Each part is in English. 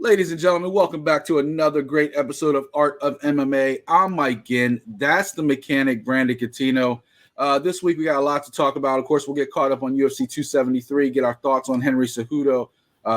Ladies and gentlemen, welcome back to another great episode of Art of MMA. I'm Mike Ginn. That's the mechanic, Brandon Catino. This week, we got a lot to talk about. Of course, we'll get caught up on UFC 273, get our thoughts on Henry Cejudo.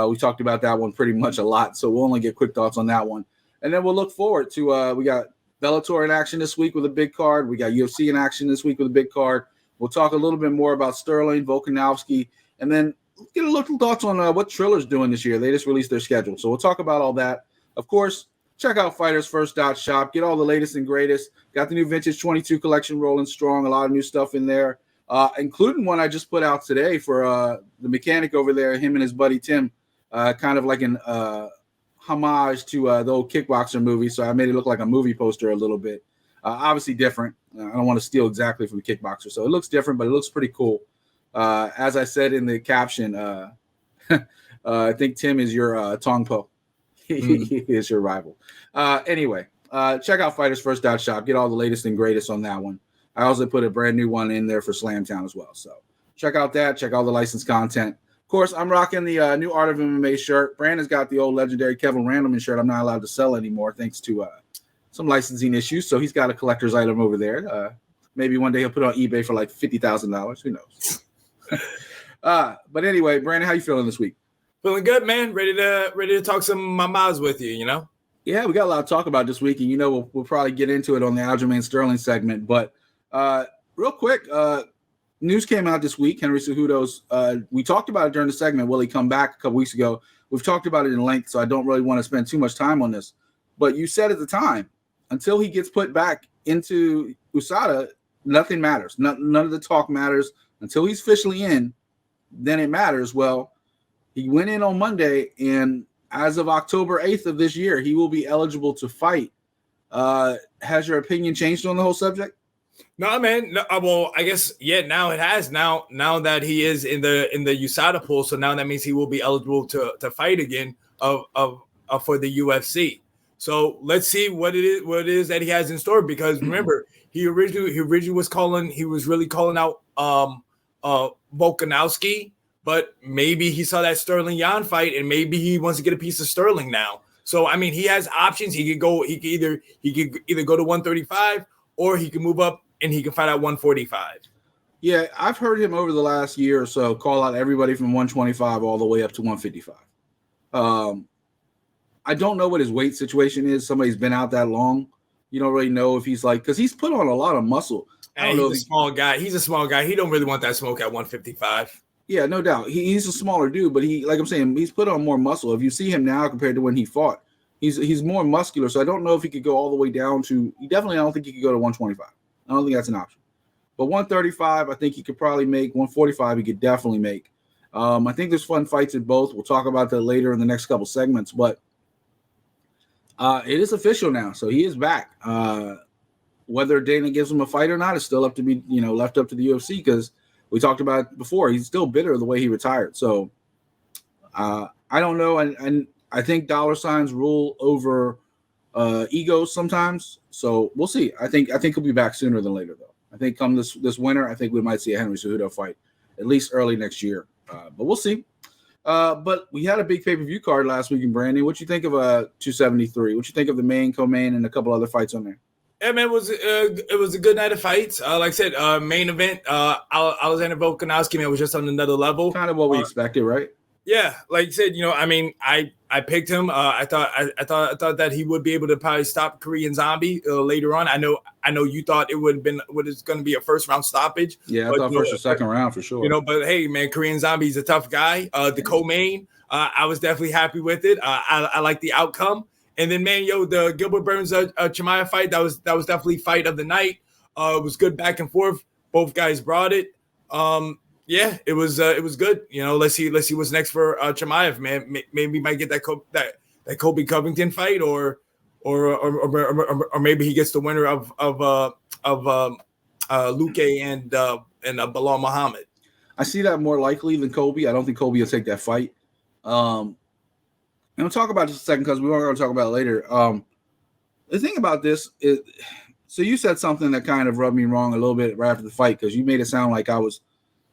We talked about that one pretty much a lot, so we'll only get quick thoughts on that one. And then we'll look forward to, we got Bellator in action this week with a big card. We got UFC in action this week with a big card. We'll talk a little bit more about Sterling, Volkanovski, and then get a little thoughts on what Triller's doing this year. They just released their schedule. So we'll talk about all that. Of course, check out FightersFirst.shop. Get all the latest and greatest. Got the new Vintage 22 collection rolling strong. A lot of new stuff in there, including one I just put out today for the mechanic over there, him and his buddy Tim, kind of like an homage to the old Kickboxer movie. So I made it look like a movie poster a little bit. Obviously different. I don't want to steal exactly from the Kickboxer. So it looks different, but it looks pretty cool. As I said in the caption, I think Tim is your Tongpo. He is your rival. Anyway, check out FightersFirst.shop. Get all the latest and greatest on that one. I also put a brand new one in there for Slamtown as well. So check out that. Check out the licensed content. Of course, I'm rocking the new Art of MMA shirt. Brandon's got the old legendary Kevin Randleman shirt I'm not allowed to sell anymore thanks to some licensing issues. So he's got a collector's item over there. Maybe one day he'll put it on eBay for like $50,000. Who knows? But anyway, Brandon, how you feeling this week? Feeling good, man. Ready to talk some mamas with you, you know? Yeah, we got a lot to talk about this week, and we'll probably get into it on the Aljamain Sterling segment. But real quick, news came out this week. Henry Cejudo's. We talked about it during the segment. Will he come back a couple weeks ago? We've talked about it in length, so I don't really want to spend too much time on this. But you said at the time, until he gets put back into USADA, nothing matters. None of the talk matters. Until he's officially in, then it matters. Well, he went in on Monday, and as of October 8th of this year, he will be eligible to fight. Has your opinion changed on the whole subject? No, man. No, well, I guess now it has. Now that he is in the USADA pool, so now that means he will be eligible to fight again for the UFC. So let's see what it is that he has in store. Because remember, he originally was really calling out Volkanovski, but maybe he saw that Sterling Yan fight, and maybe he wants to get a piece of Sterling now. So I mean, he has options. He could either go to 135, or he can move up and he can fight at 145. Yeah, I've heard him over the last year or so call out everybody from 125 all the way up to 155. I don't know what his weight situation is. Somebody's been out that long. You don't really know if he's because he's put on a lot of muscle. He's a small guy. He's a small guy. He don't really want that smoke at 155. Yeah, no doubt. He's a smaller dude, but like I'm saying, he's put on more muscle. If you see him now compared to when he fought, he's more muscular. So I don't know if he could go all the way down to. I don't think he could go to 125. I don't think that's an option. But 135, I think he could probably make. 145, he could definitely make. I think there's fun fights at both. We'll talk about that later in the next couple segments. But it is official now, so he is back. Whether Dana gives him a fight or not is still up to be, left up to the UFC, because we talked about it before. He's still bitter the way he retired. So I don't know. And I think dollar signs rule over egos sometimes. So we'll see. I think he'll be back sooner than later, though. I think come this winter, I think we might see a Henry Cejudo fight at least early next year. But we'll see. But we had a big pay-per-view card last week in Brandon. What you think of 273? What you think of the main, co-main, and a couple other fights on there? Yeah, man, it was a good night of fights. Like I said, main event, Alexander Volkanovski, man, was just on another level. Kind of what we expected, right? Yeah, like you said, I mean, I picked him. I thought that he would be able to probably stop Korean Zombie later on. I know you thought it would have been it's going to be a first round stoppage. Yeah, I thought first or second round for sure. But hey, man, Korean Zombie's a tough guy. The co-main, I was definitely happy with it. I like the outcome. And then, man, the Gilbert Burns Chimaev fight, that was definitely fight of the night. It was good back and forth. Both guys brought it. Yeah, it was good. Let's see what's next for Chimaev, man. Maybe we might get that Colby Covington fight, or maybe he gets the winner of Luque and Bilal Muhammad. I see that more likely than Colby. I don't think Colby will take that fight. And we'll talk about this in a second because we are going to talk about it later. The thing about this is, so you said something that kind of rubbed me wrong a little bit right after the fight, because you made it sound like I was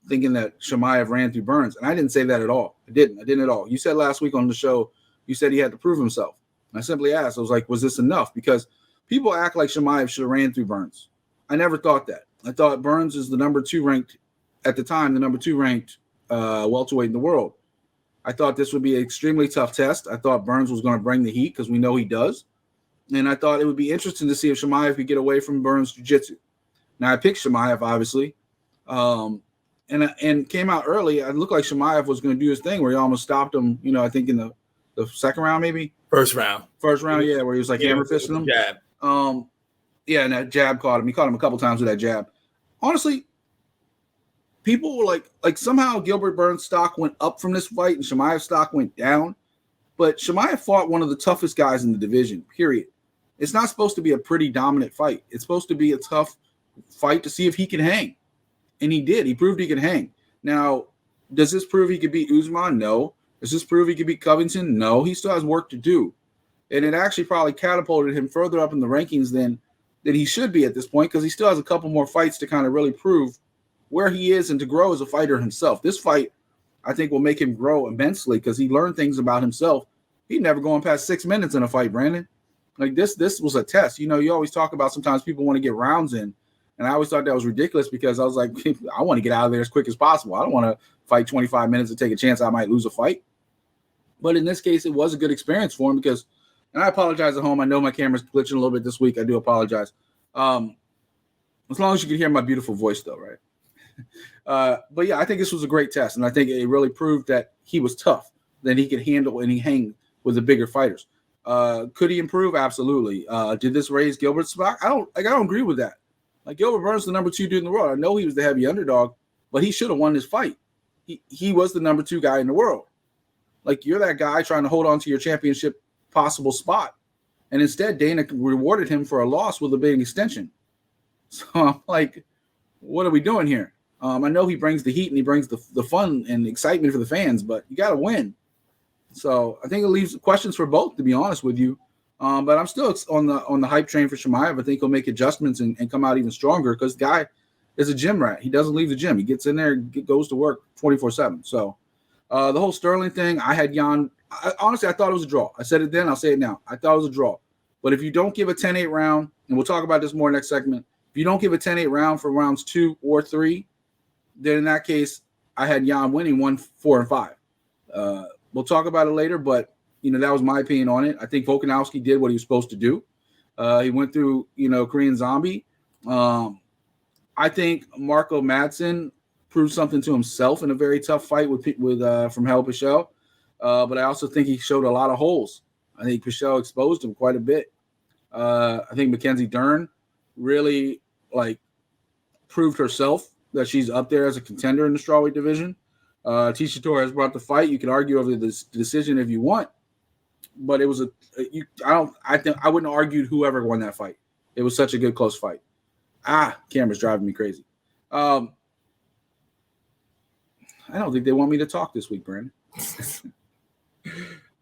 thinking that Chimaev ran through Burns, and I didn't say that at all. I didn't at all. You said last week on the show You said he had to prove himself. And I simply asked, I was like, was this enough? Because people act like Chimaev should have ran through Burns. I never thought that. I thought Burns is the number 2 ranked, at the time, the number 2 ranked welterweight in the world. I thought this would be an extremely tough test. I thought Burns was going to bring the heat because we know he does. And I thought it would be interesting to see if Chimaev could get away from Burns' jiu-jitsu. Now, I picked Chimaev, obviously, and came out early. It looked like Chimaev was going to do his thing where he almost stopped him, I think in the second round, maybe? First round, yeah, where he was like hammer fisting him. Jab. And that jab caught him. He caught him a couple times with that jab. Honestly, people were like somehow Gilbert Burns' stock went up from this fight and Chimaev's stock went down. But Chimaev fought one of the toughest guys in the division, period. It's not supposed to be a pretty dominant fight. It's supposed to be a tough fight to see if he can hang. And he did. He proved he could hang. Now, does this prove he could beat Usman? No. Does this prove he could beat Covington? No. He still has work to do. And it actually probably catapulted him further up in the rankings than he should be at this point because he still has a couple more fights to kind of really prove where he is and to grow as a fighter himself. This fight, I think, will make him grow immensely because he learned things about himself. He'd never gone past 6 minutes in a fight, Brandon. Like this was a test. You always talk about sometimes people want to get rounds in. And I always thought that was ridiculous because I was like, I want to get out of there as quick as possible. I don't want to fight 25 minutes and take a chance I might lose a fight. But in this case, it was a good experience for him because, and I apologize at home. I know my camera's glitching a little bit this week. I do apologize. As long as you can hear my beautiful voice, though, right? But yeah, I think this was a great test, and I think it really proved that he was tough, that he could handle and he hang with the bigger fighters. Could he improve? Absolutely. Did this raise Gilbert's stock? I don't agree with that. Like Gilbert Burns is the number 2 dude in the world. I know he was the heavy underdog, but he should have won this fight. He was the number 2 guy in the world. Like you're that guy trying to hold on to your championship possible spot. And instead, Dana rewarded him for a loss with a big extension. So I'm like, what are we doing here? I know he brings the heat and he brings the fun and excitement for the fans, but you got to win. So I think it leaves questions for both, to be honest with you. But I'm still on the hype train for Chimaev. I think he'll make adjustments and come out even stronger because the guy is a gym rat. He doesn't leave the gym. He gets in there, goes to work 24/7. So the whole Sterling thing, I had Jan. Honestly, I thought it was a draw. I said it then. I'll say it now. I thought it was a draw. But if you don't give a 10-8 round, and we'll talk about this more next segment, if you don't give a 10-8 round for rounds 2 or 3, then in that case, I had Jan winning 1, 4, and 5. We'll talk about it later, but that was my opinion on it. I think Volkanovski did what he was supposed to do. He went through, Korean Zombie. I think Marco Madsen proved something to himself in a very tough fight with from Hell Pichel. But I also think he showed a lot of holes. I think Pichel exposed him quite a bit. I think Mackenzie Dern really proved herself that she's up there as a contender in the strawweight division. Tisha Torres brought the fight. You can argue over the decision if you want, but it was I wouldn't have argued whoever won that fight. It was such a good close fight. Camera's driving me crazy. I don't think they want me to talk this week, Brandon.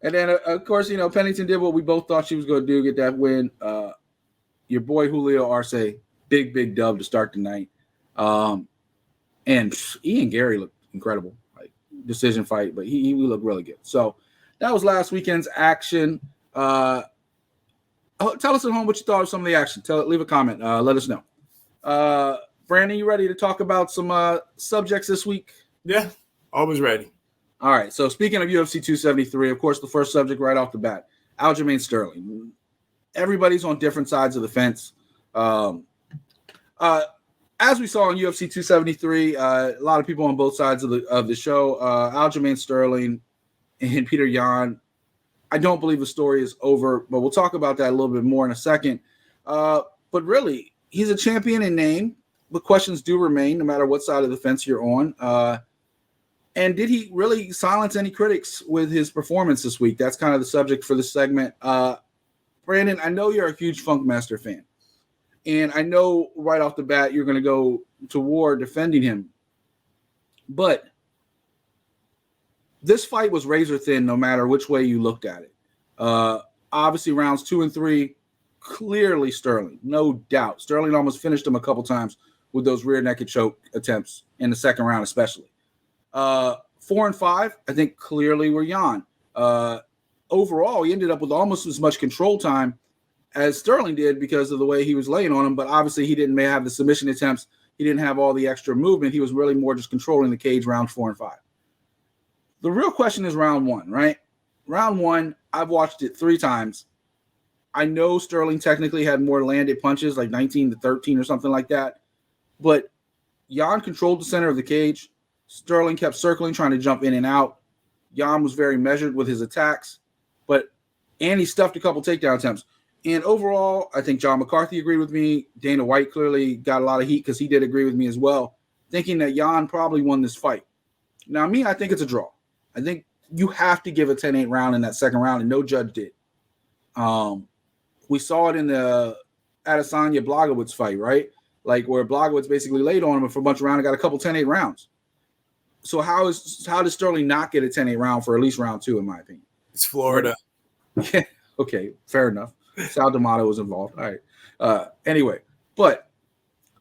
And then, of course, Pennington did what we both thought she was going to do, get that win. Your boy Julio Arce, big dub to start the night. And Ian Gary looked incredible, decision fight, but he looked really good. So that was last weekend's action. Tell us at home what you thought of some of the action. Leave a comment. Let us know. Brandon, you ready to talk about some subjects this week? Yeah, always ready. All right, so speaking of UFC 273, of course, the first subject right off the bat, Aljamain Sterling. Everybody's on different sides of the fence. As we saw in UFC 273, a lot of people on both sides of the show. Aljamain Sterling and Peter Yan. I don't believe the story is over, but we'll talk about that a little bit more in a second. But really, he's a champion in name, but questions do remain no matter what side of the fence you're on. And did he really silence any critics with his performance this week? That's kind of the subject for this segment. Brandon, I know you're a huge Funkmaster fan. And I know right off the bat you're going to go to war defending him. But this fight was razor thin no matter which way you looked at it. Obviously, rounds 2 and 3, clearly Sterling, no doubt. Sterling almost finished him a couple times with those rear naked choke attempts in the second round especially. 4 and 5, I think clearly were Yan. overall, he ended up with almost as much control time as Sterling did because of the way he was laying on him. But obviously, he didn't have the submission attempts. He didn't have all the extra movement. He was really more just controlling the cage rounds 4 and 5. The real question is round 1, right? Round 1, I've watched it 3 times. I know Sterling technically had more landed punches, like 19-13 or something like that. But Jan controlled the center of the cage. Sterling kept circling, trying to jump in and out. Jan was very measured with his attacks. And he stuffed a couple takedown attempts. And overall, I think John McCarthy agreed with me. Dana White clearly got a lot of heat because he did agree with me as well, thinking that Jan probably won this fight. Now, me, I think it's a draw. I think you have to give a 10-8 round in that second round, and no judge did. We saw it in the Adesanya Blachowicz fight, right? Like where Blachowicz basically laid on him for a bunch of rounds and got a couple 10-8 rounds. So how does Sterling not get a 10-8 round for at least round 2, in my opinion? It's Florida. Yeah. Okay. Fair enough. Sal D'Amato was involved. All right. Anyway, but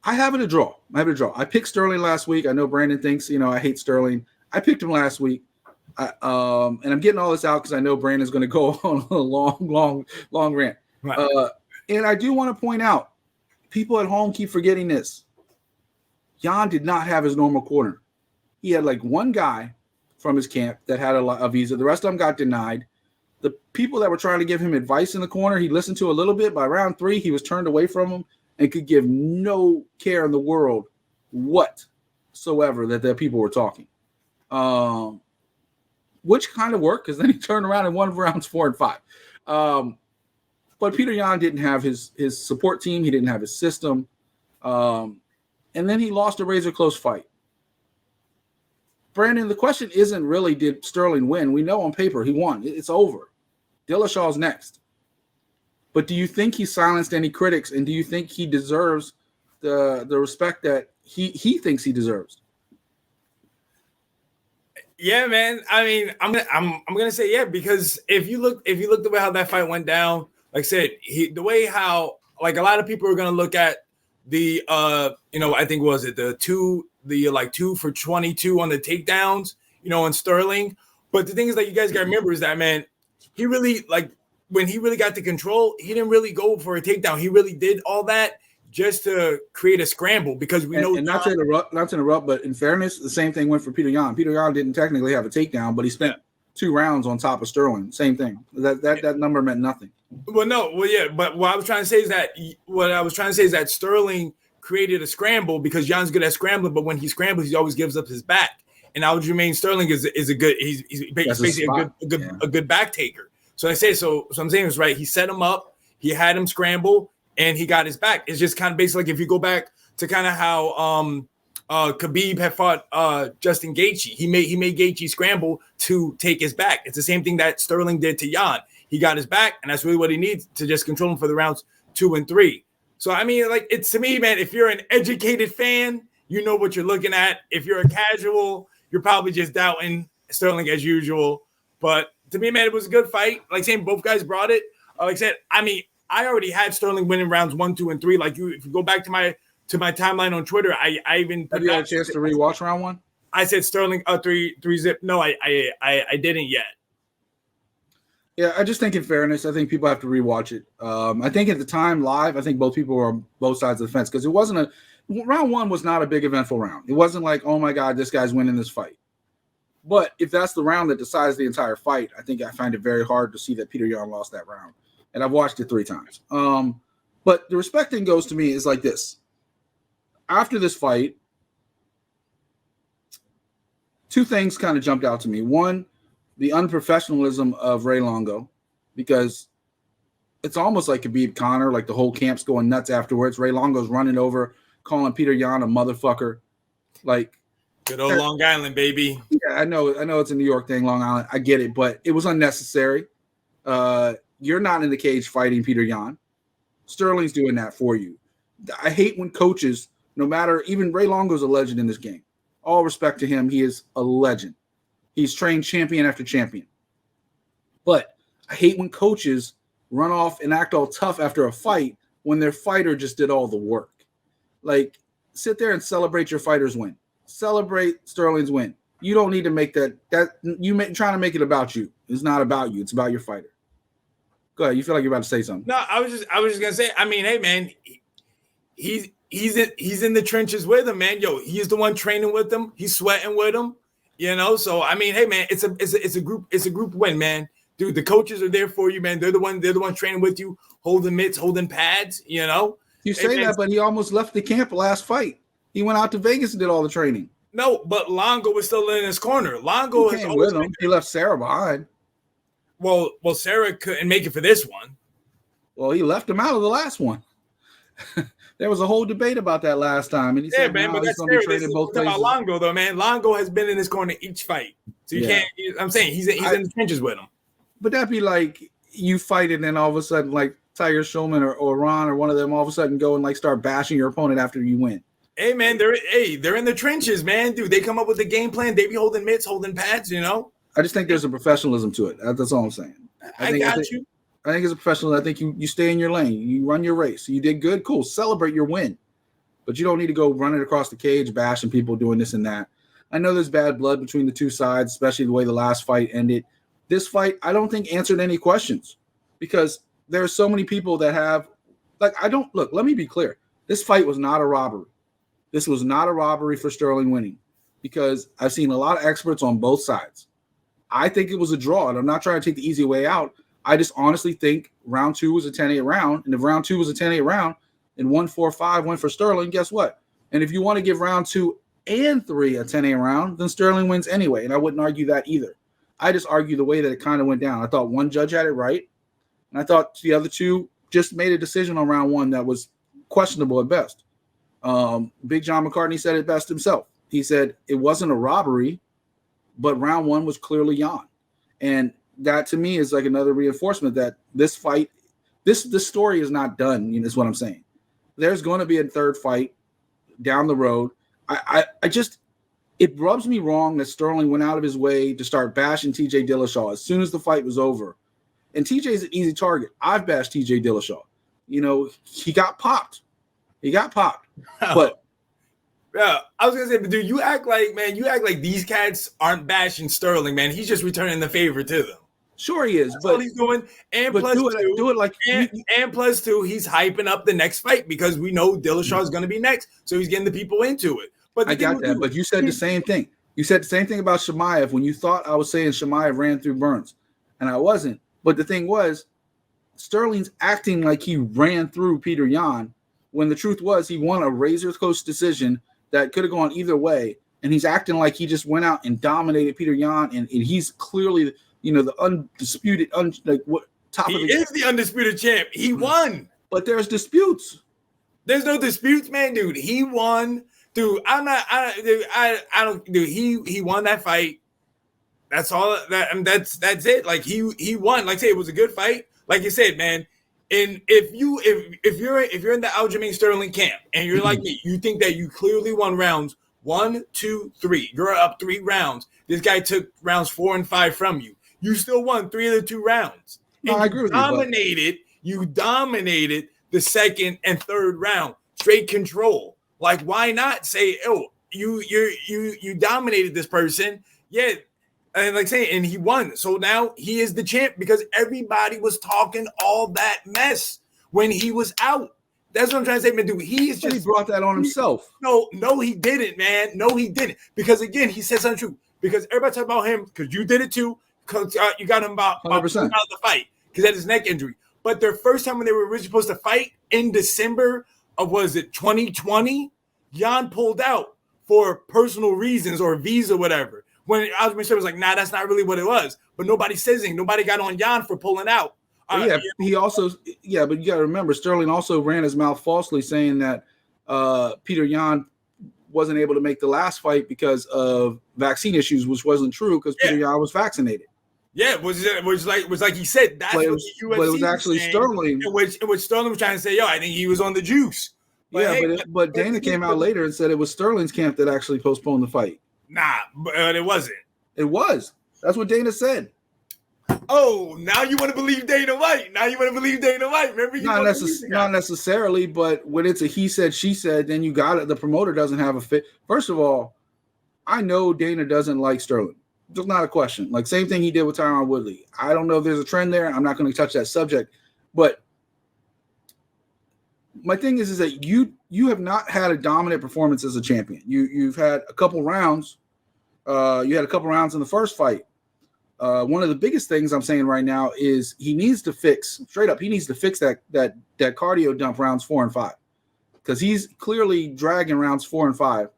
I have it a draw. I picked Sterling last week. I know Brandon thinks, I hate Sterling. I picked him last week. And I'm getting all this out because I know Brandon's going to go on a long rant. Right. And I do want to point out, people at home keep forgetting this. Jan did not have his normal corner. He had like one guy from his camp that had a visa. The rest of them got denied. The people that were trying to give him advice in the corner, he listened to a little bit. By round 3, he was turned away from them and could give no care in the world whatsoever that the people were talking. Which kind of worked because then he turned around and won rounds 4 and 5. But Peter Yan didn't have his support team. He didn't have his system. And then he lost a razor close fight. Brandon, the question isn't really did Sterling win. We know on paper he won. It's over. Dillashaw's next. But do you think he silenced any critics, and do you think he deserves the respect that he thinks he deserves? Yeah, man. I mean, I'm gonna say yeah, because if you look the way how that fight went down, like I said, the way how like a lot of people are gonna look at the I think was it the 2 for 22 on the takedowns, on Sterling. But the thing is that you guys gotta remember is that, man, he really when he really got the control, he didn't really go for a takedown. He really did all that just to create a scramble because we know. And not to interrupt, but in fairness, the same thing went for Peter Yan. Peter Yan didn't technically have a takedown, but he spent 2 rounds on top of Sterling. Same thing. That number meant nothing. Well, no, yeah, but what I was trying to say is that Sterling created a scramble because Jan's good at scrambling, but when he scrambles, he always gives up his back. And Aljamain Sterling is a good. He's basically a good back taker. So I'm saying it's right. He set him up. He had him scramble. And he got his back. It's just kind of basically like if you go back to kind of how Khabib had fought Justin Gaethje. He made Gaethje scramble to take his back. It's the same thing that Sterling did to Jan. He got his back, and that's really what he needs to just control him for the rounds 2 and 3. So I mean, like it's to me, man. If you're an educated fan, you know what you're looking at. If you're a casual, you're probably just doubting Sterling as usual. But to me, man, it was a good fight. Like saying both guys brought it. Like I said, I mean. I already had Sterling winning rounds 1, 2, and 3. Like if you go back to my timeline on Twitter, I even have you had a chance to rewatch round 1? I said Sterling 3-zip. No, I didn't yet. Yeah, I just think in fairness, I think people have to rewatch it. I think at the time live, I think both people were on both sides of the fence because it wasn't round 1 was not a big eventful round. It wasn't like, oh my God, this guy's winning this fight. But if that's the round that decides the entire fight, I think I find it very hard to see that Peter Yan lost that round. And I've watched it 3 times. But the respect thing goes to me is like this. After this fight, 2 things kind of jumped out to me. One, the unprofessionalism of Ray Longo, because it's almost like Khabib Conor, like the whole camp's going nuts afterwards. Ray Longo's running over, calling Peter Yan a motherfucker. Like good old Long Island, baby. Yeah, I know it's a New York thing, Long Island. I get it, but it was unnecessary. You're not in the cage fighting Peter Yan. Sterling's doing that for you. I hate when coaches, no matter, even Ray Longo's a legend in this game. All respect to him. He is a legend. He's trained champion after champion. But I hate when coaches run off and act all tough after a fight when their fighter just did all the work. Like, sit there and celebrate your fighter's win. Celebrate Sterling's win. You don't need to make that trying to make it about you. It's not about you. It's about your fighter. Go ahead. You feel like you're about to say something. No, I was just gonna say, I mean, hey man, he's in the trenches with him, man. Yo, he's the one training with him, he's sweating with him, you know. So I mean, hey man, it's a group win, man. Dude, the coaches are there for you, man. They're the one training with you, holding mitts, holding pads, you know. You say that, but he almost left the camp last fight. He went out to Vegas and did all the training. No, but Longo was still in his corner. Longo came with him. He left Sarah behind. Well, Sarah couldn't make it for this one. Well, he left him out of the last one. There was a whole debate about that last time, and he said, man, but that's both about Longo, though, man. Longo has been in his corner each fight, so you can't. I'm saying he's in the trenches with him. But that'd be like you fight, and then all of a sudden, like Tiger Shulman or Ron or one of them, all of a sudden go and like start bashing your opponent after you win. Hey man, they're in the trenches, man. Dude, they come up with the game plan. They be holding mitts, holding pads, you know. I just think there's a professionalism to it. That's all I'm saying. I think it's a professional. I think you stay in your lane. You run your race. You did good. Cool. Celebrate your win. But you don't need to go running across the cage, bashing people, doing this and that. I know there's bad blood between the two sides, especially the way the last fight ended. This fight, I don't think answered any questions because there are so many people that have let me be clear. This fight was not a robbery. This was not a robbery for Sterling winning because I've seen a lot of experts on both sides. I think it was a draw, and I'm not trying to take the easy way out. I just honestly think round 2 was a 10-8 round, and if round 2 was a 10-8 round and 1-4-5 went for Sterling, guess what? And if you want to give round 2 and 3 a 10-8 round, then Sterling wins anyway, and I wouldn't argue that either. I just argue the way that it kind of went down. I thought one judge had it right, and I thought the other two just made a decision on round 1 that was questionable at best. Big John McCartney said it best himself. He said it wasn't a robbery, but round 1 was clearly Jan. And that to me is like another reinforcement that this fight, this story is not done, is what I'm saying. There's going to be a third fight down the road. I just, it rubs me wrong that Sterling went out of his way to start bashing TJ Dillashaw as soon as the fight was over. And TJ's an easy target. I've bashed TJ Dillashaw. He got popped. But yeah, I was gonna say, but dude, you act like these cats aren't bashing Sterling, man. He's just returning the favor to them. Sure, he is. That's but all he's doing. And plus plus two, he's hyping up the next fight because we know Dillashaw is going to be next, so he's getting the people into it. But I got that. But you said the same thing. You said the same thing about Chimaev when you thought I was saying Chimaev ran through Burns, and I wasn't. But the thing was, Sterling's acting like he ran through Peter Yan when the truth was he won a razor-close decision that could have gone either way, and he's acting like he just went out and dominated Peter Yan, and he's clearly, the undisputed top of the game. He is the undisputed champ. He won. But there's disputes. There's no disputes, man, dude. He won. Dude, he won that fight. That's all that's it. Like he won. Like I say, it was a good fight. Like you said, man. And if you're in the Aljamain Sterling camp and you're like me, you think that you clearly won rounds 1, 2, 3. You're up 3 rounds. This guy took rounds 4 and 5 from you. You still won 3 of the 2 rounds. No, I agree with you. You dominated the second and third round. Straight control. Like, why not say, oh, you dominated this person? Yeah. And like saying, and he won. So now he is the champ because everybody was talking all that mess when he was out. That's what I'm trying to say, man. Dude, he brought that on himself. No, he didn't, man. No, he didn't. Because again, he said something true. Because everybody talking about him because you did it too. Because you got him about 100% out of the fight because he had his neck injury. But their first time when they were originally supposed to fight in December of 2020, Jan pulled out for personal reasons or visa, whatever. When Aljamain Sterling was like, nah, that's not really what it was. But nobody says anything. Nobody got on Jan for pulling out. He also, but you got to remember, Sterling also ran his mouth falsely saying that Peter Yan wasn't able to make the last fight because of vaccine issues, which wasn't true because Peter Yan was vaccinated. Yeah, it was like he said. That's what the UFC but it was actually saying, Sterling. In which Sterling was trying to say, I think he was on the juice. But Dana came out later and said it was Sterling's camp that actually postponed the fight. Nah, but it wasn't. It was. That's what Dana said. Oh, now you want to believe Dana White. Remember, not necessarily, but when it's a he said, she said, then you got it. The promoter doesn't have a fit. First of all, I know Dana doesn't like Sterling. Just not a question. Like, same thing he did with Tyron Woodley. I don't know if there's a trend there. I'm not going to touch that subject. But my thing is that you have not had a dominant performance as a champion. You've had a couple rounds. You had a couple rounds in the first fight. One of the biggest things I'm saying right now is he needs to fix that cardio dump rounds 4 and 5, because he's clearly dragging rounds 4 and 5.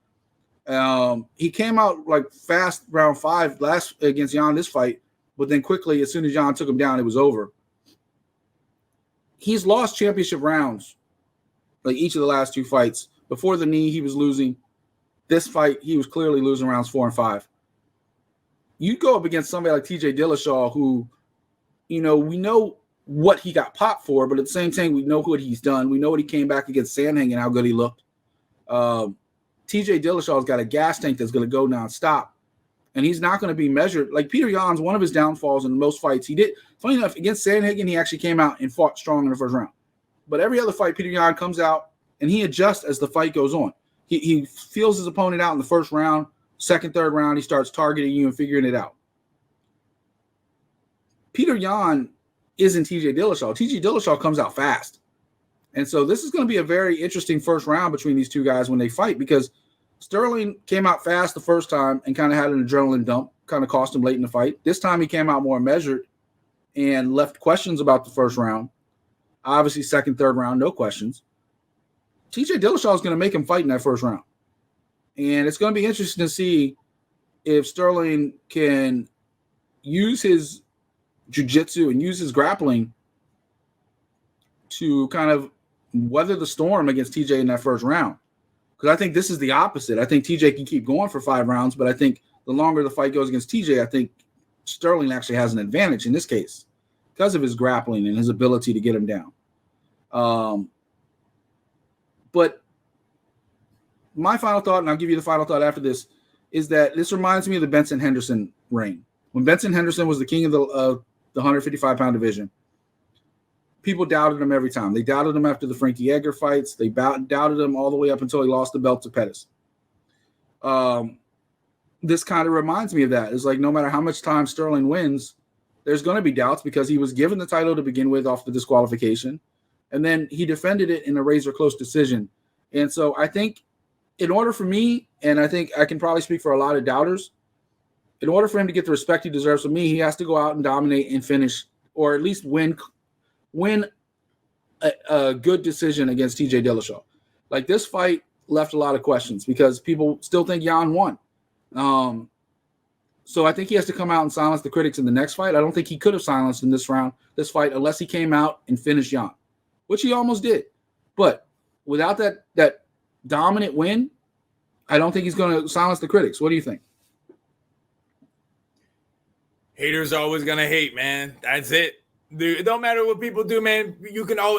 He came out like fast round 5 last against Jan this fight, but then quickly, as soon as Jan took him down, it was over. He's lost championship rounds, like each of the last 2 fights. Before the knee, he was losing. This fight, he was clearly losing rounds 4 and 5. You go up against somebody like TJ Dillashaw, who, we know what he got popped for, but at the same time, we know what he's done. We know what he came back against Sandhagen and how good he looked. TJ Dillashaw's got a gas tank that's going to go nonstop, and he's not going to be measured. Like Peter Yan's, one of his downfalls in most fights, he did. Funny enough, against Sandhagen, he actually came out and fought strong in the first round. But every other fight, Peter Yan comes out and he adjusts as the fight goes on. He feels his opponent out in the first round, second, third round, he starts targeting you and figuring it out. Peter Yan isn't TJ Dillashaw. TJ Dillashaw comes out fast. And so this is going to be a very interesting first round between these two guys when they fight, because Sterling came out fast the first time and kind of had an adrenaline dump, kind of cost him late in the fight. This time he came out more measured and left questions about the first round. Obviously, second, third round, no questions. TJ Dillashaw is going to make him fight in that first round. And it's going to be interesting to see if Sterling can use his jiu-jitsu and use his grappling to kind of weather the storm against TJ in that first round. Because I think this is the opposite. I think TJ can keep going for 5 rounds, but I think the longer the fight goes against TJ, I think Sterling actually has an advantage in this case because of his grappling and his ability to get him down. But my final thought, and I'll give you the final thought after this, is that this reminds me of the Benson Henderson reign. When Benson Henderson was the king of the 155-pound division, people doubted him every time. They doubted him after the Frankie Edgar fights. They doubted him all the way up until he lost the belt to Pettis. This kind of reminds me of that. It's like no matter how much time Sterling wins, there's going to be doubts because he was given the title to begin with off the disqualification, and then he defended it in a razor-close decision. And so I think in order for me, and I think I can probably speak for a lot of doubters, in order for him to get the respect he deserves from me, he has to go out and dominate and finish, or at least win a good decision against TJ Dillashaw. Like, this fight left a lot of questions because people still think Jan won. So I think he has to come out and silence the critics in the next fight. I don't think he could have silenced in this fight, unless he came out and finished Jan, which he almost did. But without that dominant win, I don't think he's going to silence the critics. What do you think? Haters are always going to hate, man. That's it. Dude, it don't matter what people do, man.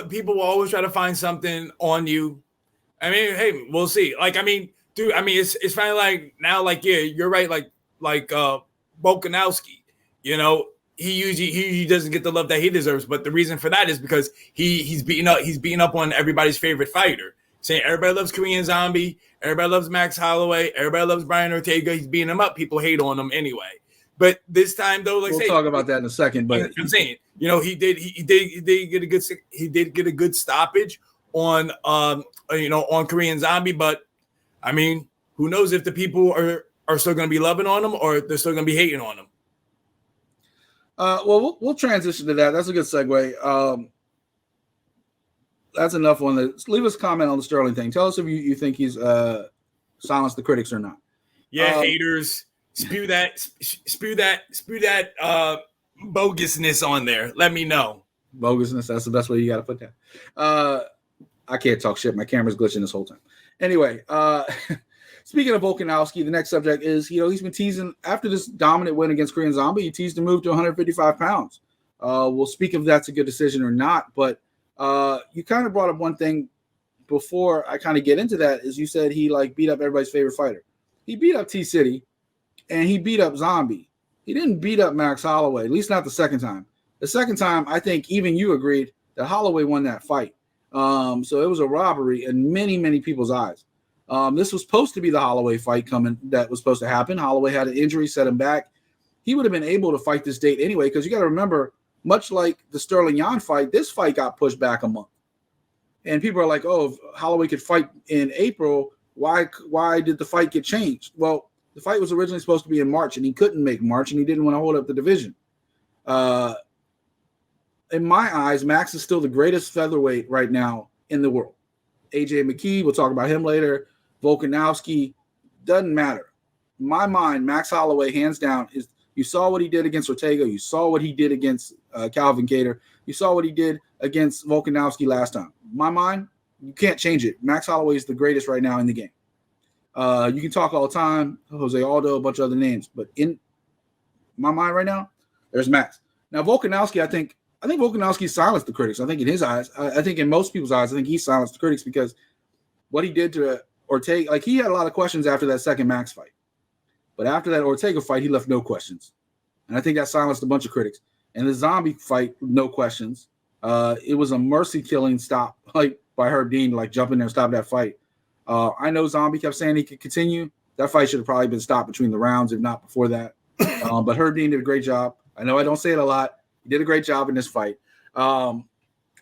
People will always try to find something on you. I mean, hey, we'll see. Like, I mean, dude, I mean, it's finally like now, like, yeah, you're right. Like Volkanovski, he doesn't get the love that he deserves. But the reason for that is because he's beating up on everybody's favorite fighter. Saying everybody loves Korean Zombie, everybody loves Max Holloway, everybody loves Brian Ortega. He's beating him up. People hate on him anyway. But this time, though, like, we'll talk about that in a second. But I'm saying, he did get a good stoppage on on Korean Zombie. But I mean, who knows if the people are still going to be loving on him or they're still going to be hating on him. Well, we'll transition to that. That's a good segue. That's enough on the. Leave us a comment on the Sterling thing. Tell us if you think he's silenced the critics or not. Yeah, haters. Spew that bogusness on there. Let me know. Bogusness, that's the best way you got to put that. I can't talk shit. My camera's glitching this whole time. Anyway, speaking of Volkanovski, the next subject is, he's been teasing after this dominant win against Korean Zombie. He teased to move to 155 pounds. We'll speak if that's a good decision or not. But you kind of brought up one thing before I kind of get into that, is you said he beat up everybody's favorite fighter. He beat up T-City. And he beat up Zombie. He didn't beat up Max Holloway, at least not the second time. The second time, I think even you agreed that Holloway won that fight. So it was a robbery in many, many people's eyes. This was supposed to be the Holloway fight that was supposed to happen. Holloway had an injury, set him back. He would have been able to fight this date anyway, because you got to remember, much like the Sterling-Yan fight, this fight got pushed back a month. And people are like, oh, if Holloway could fight in April, why did the fight get changed? Well, the fight was originally supposed to be in March, and he couldn't make March, and he didn't want to hold up the division. In my eyes, Max is still the greatest featherweight right now in the world. AJ McKee, we'll talk about him later. Volkanovski, doesn't matter. In my mind, Max Holloway, hands down, is. You saw what he did against Ortega. You saw what he did against Calvin Kattar. You saw what he did against Volkanovski last time. In my mind, you can't change it. Max Holloway is the greatest right now in the game. You can talk all the time, Jose Aldo, a bunch of other names, but in my mind right now, there's Max. Now Volkanovski, I think Volkanovski silenced the critics. I think in his eyes, I think in most people's eyes, I think he silenced the critics because what he did to Ortega, like he had a lot of questions after that second Max fight. But after that Ortega fight, he left no questions. And I think that silenced a bunch of critics. And the Zombie fight, no questions. It was a mercy killing stop like by Herb Dean, like jump in there and stop that fight. I know Zombie kept saying he could continue. That fight should have probably been stopped between the rounds, if not before that. But Herb Dean did a great job. I know I don't say it a lot. He did a great job in this fight. I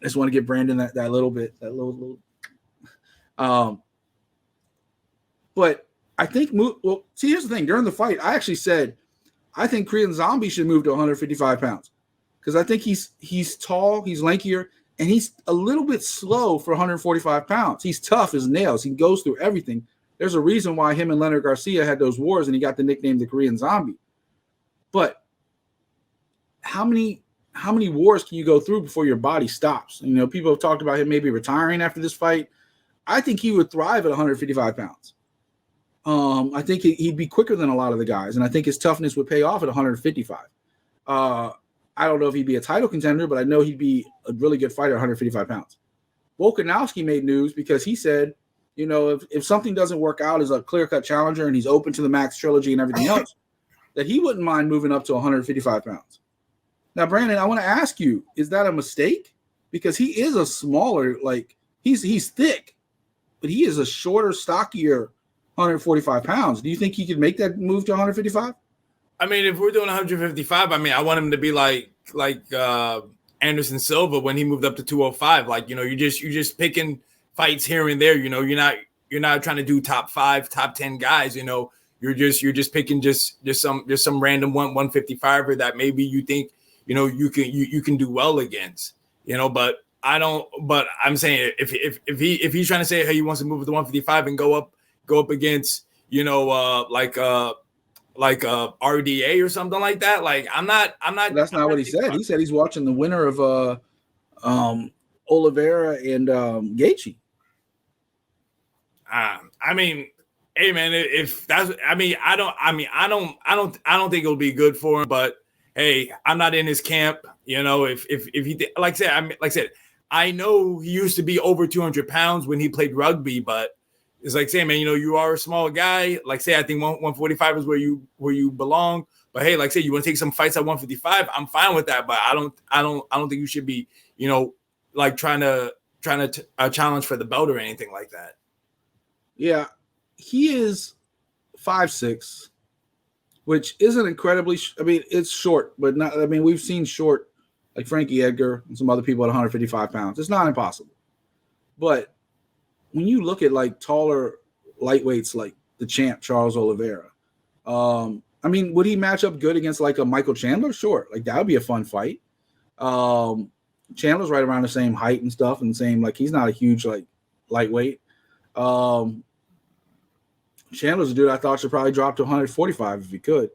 just want to give Brandon that little bit, that little. But I think, well, see, here's the thing. During the fight, I actually said, I think Korean Zombie should move to 155 pounds because I think he's tall, he's lankier, and he's a little bit slow for 145 pounds. He's tough as nails. He goes through everything. There's a reason why him and Leonard Garcia had those wars, and he got the nickname the Korean Zombie. But how many wars can you go through before your body stops? You know, people have talked about him maybe retiring after this fight. I think he would thrive at 155 pounds. I think he'd be quicker than a lot of the guys, and I think his toughness would pay off at 155. I don't know if he'd be a title contender, but I know he'd be a really good fighter at 155 pounds. Volkanovski made news because he said, you know, if something doesn't work out as a clear-cut challenger and he's open to the Max trilogy and everything else, that he wouldn't mind moving up to 155 pounds. Now, Brandon, I want to ask you, is that a mistake? Because he is a smaller, like, he's thick, but he is a shorter, stockier 145 pounds. Do you think he could make that move to 155? I mean, if we're doing 155, I mean, I want him to be like Anderson Silva when he moved up to 205. Like, you know, you're just picking fights here and there. You know, you're not trying to do top 5, top 10 guys. You know, you're just picking just some random 155er that maybe you think, you know, you can do well against. You know, but I'm saying if he's trying to say, hey, he wants to move to 155 and go up against, you know, like RDA or something like that. Like I'm not. That's not what he said. He said he's watching the winner of Oliveira and Gaethje. I mean, hey man, if that's, I don't think it'll be good for him. But hey, I'm not in his camp. You know, if he, like I said, I know he used to be over 200 pounds when he played rugby, but it's like saying, man, you know, you are a small guy. Like say, I think 145 is where you belong. But hey, like say, you want to take some fights at 155, I'm fine with that. But I don't think you should be, you know, like trying to challenge for the belt or anything like that. Yeah, he is 5'6", which isn't incredibly. I mean, it's short, but not. I mean, we've seen short like Frankie Edgar and some other people at 155 pounds. It's not impossible, but when you look at like taller lightweights like the champ Charles Oliveira, I mean, would he match up good against like a Michael Chandler? Sure, like that would be a fun fight. Chandler's right around the same height and stuff, and same like he's not a huge like lightweight. Chandler's a dude I thought should probably drop to 145 if he could.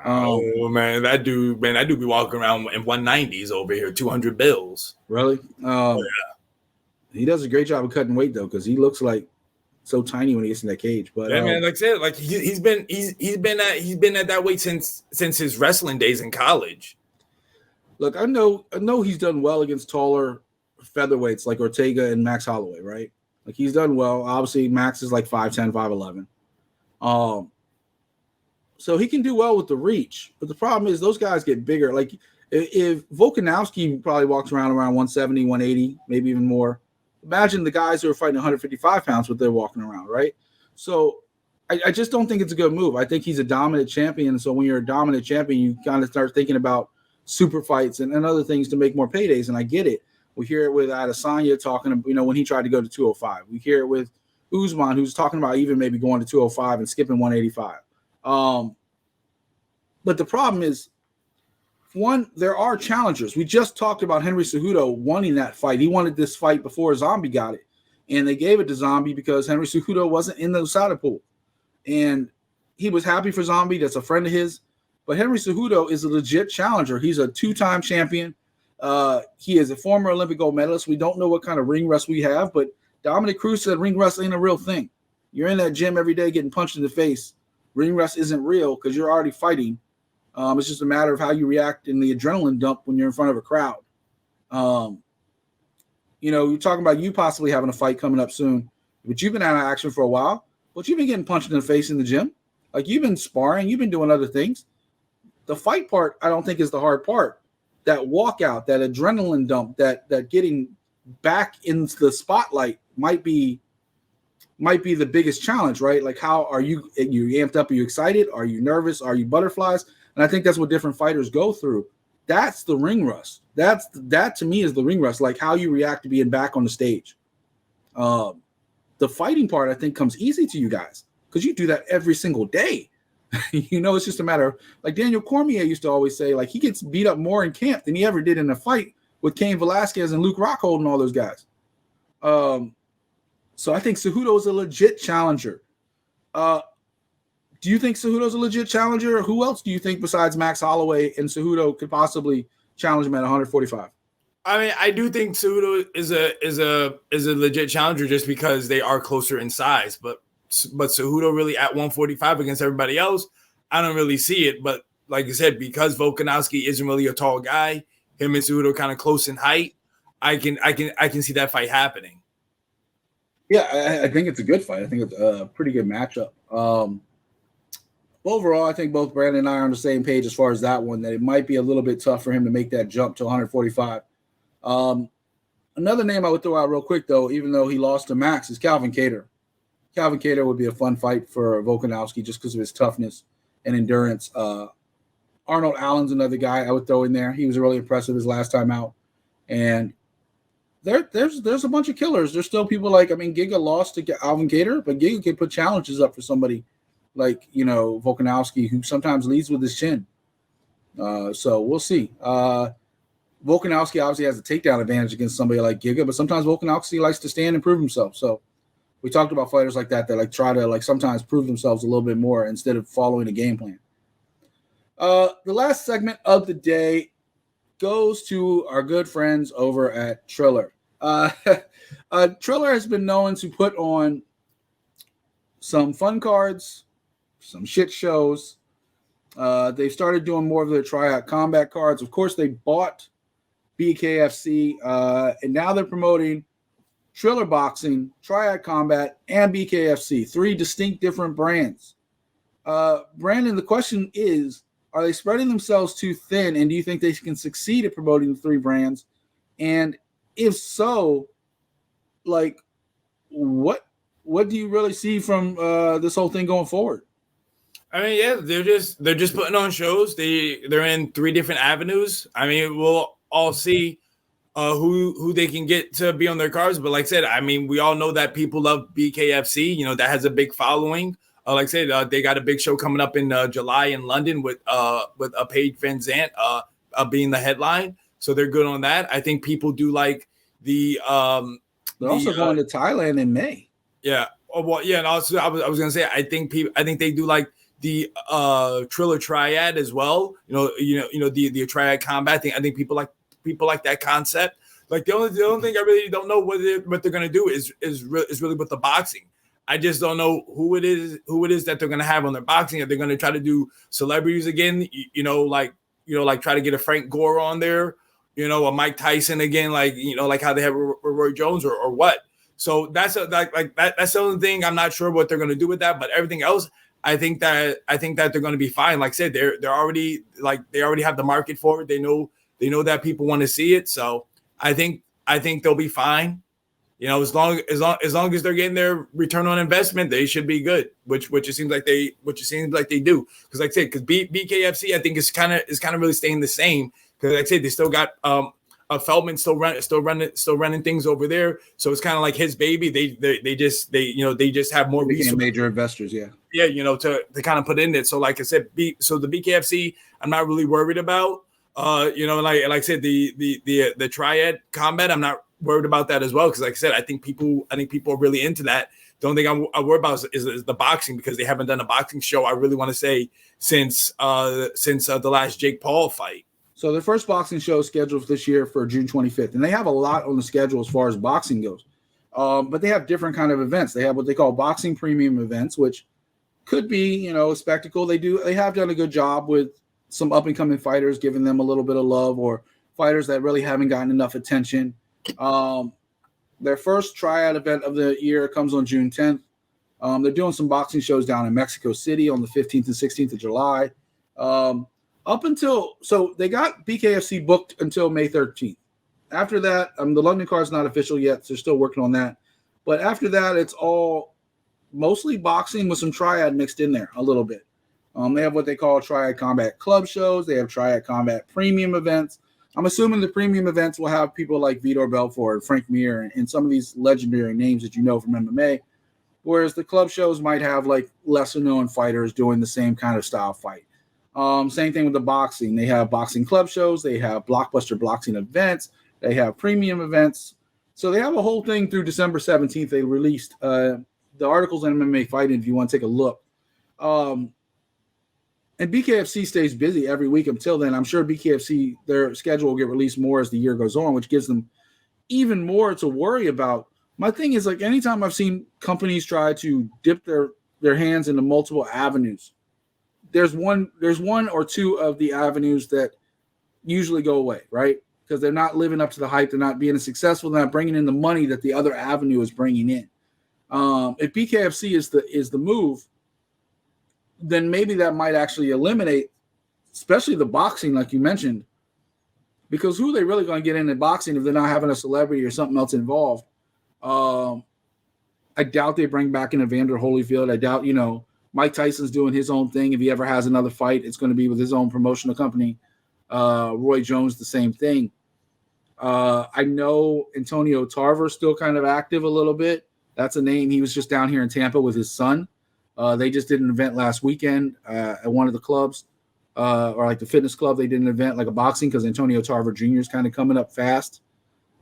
Oh man, that dude be walking around in 190s over here, 200 bills. Really? Yeah. He does a great job of cutting weight though, because he looks like so tiny when he gets in that cage. But yeah, man, like I said, like he's been at that weight since his wrestling days in college. Look, I know he's done well against taller featherweights like Ortega and Max Holloway, right? Like he's done well. Obviously, Max is like 5'10", 5'11". So he can do well with the reach. But the problem is those guys get bigger. Like if Volkanovski probably walks around 170, 180, maybe even more. Imagine the guys who are fighting 155 pounds, what they're walking around, right? So I just don't think it's a good move. I think he's a dominant champion. So when you're a dominant champion, you kind of start thinking about super fights and other things to make more paydays. And I get it. We hear it with Adesanya talking, when he tried to go to 205. We hear it with Usman, who's talking about even maybe going to 205 and skipping 185. But the problem is, one, there are challengers. We just talked about Henry Cejudo wanting that fight. He wanted this fight before Zombie got it. And they gave it to Zombie because Henry Cejudo wasn't in the USADA pool. And he was happy for Zombie. That's a friend of his. But Henry Cejudo is a legit challenger. He's a two-time champion. He is a former Olympic gold medalist. We don't know what kind of ring rust we have, but Dominic Cruz said ring rust ain't a real thing. You're in that gym every day getting punched in the face. Ring rust isn't real because you're already fighting. It's just a matter of how you react in the adrenaline dump when you're in front of a crowd. You're talking about you possibly having a fight coming up soon, but you've been out of action for a while. But you've been getting punched in the face in the gym. Like, you've been sparring. You've been doing other things. The fight part, I don't think, is the hard part. That walkout, that adrenaline dump, that getting back into the spotlight might be the biggest challenge, right? Like, how are you amped up? Are you excited? Are you nervous? Are you butterflies? And I think that's what different fighters go through. That's the ring rust. That to me is the ring rust, like how you react to being back on the stage. The fighting part, I think, comes easy to you guys because you do that every single day. It's just a matter of, like Daniel Cormier used to always say, like, he gets beat up more in camp than he ever did in a fight with Cain Velasquez and Luke Rockhold and all those guys. So I think Cejudo is a legit challenger. Do you think Cejudo's a legit challenger? Or who else do you think besides Max Holloway and Cejudo could possibly challenge him at 145? I mean, I do think Cejudo is a legit challenger just because they are closer in size. But Cejudo really at 145 against everybody else, I don't really see it. But like I said, because Volkanovski isn't really a tall guy, him and Cejudo kind of close in height, I can see that fight happening. Yeah, I think it's a good fight. I think it's a pretty good matchup. Overall, I think both Brandon and I are on the same page as far as that one, that it might be a little bit tough for him to make that jump to 145. Another name I would throw out real quick, though, even though he lost to Max, is Calvin Kattar. Calvin Kattar would be a fun fight for Volkanovski just because of his toughness and endurance. Arnold Allen's another guy I would throw in there. He was really impressive his last time out. And there's a bunch of killers. There's still people Giga lost to Calvin Kattar, but Giga can put challenges up for somebody like, Volkanovski, who sometimes leads with his chin. So we'll see. Volkanovski obviously has a takedown advantage against somebody like Giga, but sometimes Volkanovski likes to stand and prove himself. So we talked about fighters like that try to sometimes prove themselves a little bit more instead of following a game plan. The last segment of the day goes to our good friends over at Triller. Triller has been known to put on some fun cards, some shit shows. They've started doing more of their tryout combat cards. Of course, they bought BKFC, and now they're promoting Triller Boxing, Triad Combat, and BKFC, three distinct different brands. Brandon, the question is, are they spreading themselves too thin, and do you think they can succeed at promoting the three brands? And if so, what do you really see from this whole thing going forward? I mean, yeah, they're just putting on shows. They're in three different avenues. I mean, we'll all see who they can get to be on their cards. But like I said, I mean, we all know that people love BKFC. That has a big following. Like I said, they got a big show coming up in July in London with Paige Van Zandt being the headline. So they're good on that. I think people do like the. They're also going to Thailand in May. Yeah. Oh, well, yeah. And also, I was gonna say, I think they do like the Triller Triad as well. The Triad Combat thing. I think people like that concept. Like the only thing I really don't know what they're gonna do is really with the boxing. I just don't know who it is that they're gonna have on their boxing. Are they gonna try to do celebrities again? Like try to get a Frank Gore on there, a Mike Tyson again, like how they have Roy Jones or what. So that's that's the only thing. I'm not sure what they're gonna do with that, but everything else, I think that they're gonna be fine. Like I said, they're already they already have the market for it. They know that people want to see it. So I think they'll be fine. as long as they're getting their return on investment, they should be good. Which it seems like they do. Because like I said, because BKFC I think is kind of really staying the same. Because like I said, they still got Feldman still running things over there. So it's kind of like his baby. They just have more resources. Major investors, yeah. Yeah, to kind of put in it. So like I said, so the BKFC I'm not really worried about. Like I said, the triad combat, I'm not worried about that as well, because like I said, I think people are really into that. The only thing I worry about is the boxing, because they haven't done a boxing show, I really want to say, since the last Jake Paul fight. So their first boxing show is scheduled this year for June 25th, and they have a lot on the schedule as far as boxing goes. But they have different kind of events. They have what they call boxing premium events, which could be, a spectacle. They have done a good job with some up and coming fighters, giving them a little bit of love, or fighters that really haven't gotten enough attention. Their first triad event of the year comes on June 10th. They're doing some boxing shows down in Mexico City on the 15th and 16th of July. So they got BKFC booked until May 13th. After that, the London card is not official yet, so they're still working on that. But after that, it's all mostly boxing with some triad mixed in there a little bit. They have what they call triad combat club shows. They have triad combat premium events. I'm assuming the premium events will have people like Vitor Belfort, Frank Mir, and some of these legendary names that you know from MMA. Whereas the club shows might have like lesser known fighters doing the same kind of style fight. Same thing with the boxing. They have boxing club shows. They have blockbuster boxing events. They have premium events. So they have a whole thing through December 17th. They released the articles on MMA Fighting if you want to take a look. And BKFC stays busy every week until then. I'm sure BKFC, their schedule will get released more as the year goes on, which gives them even more to worry about. My thing is, like, anytime I've seen companies try to dip their hands into multiple avenues, there's one or two of the avenues that usually go away, right? Because they're not living up to the hype. They're not being as successful. They're not bringing in the money that the other avenue is bringing in. If BKFC is the move, then maybe that might actually eliminate, especially the boxing, like you mentioned, because who are they really going to get into boxing if they're not having a celebrity or something else involved? I doubt they bring back in Evander Holyfield. I doubt, Mike Tyson's doing his own thing. If he ever has another fight, it's going to be with his own promotional company. Roy Jones, the same thing. I know Antonio Tarver's still kind of active a little bit. That's a name. He was just down here in Tampa with his son. They just did an event last weekend at one of the clubs, or like the fitness club. They did an event like a boxing because Antonio Tarver Jr. is kind of coming up fast.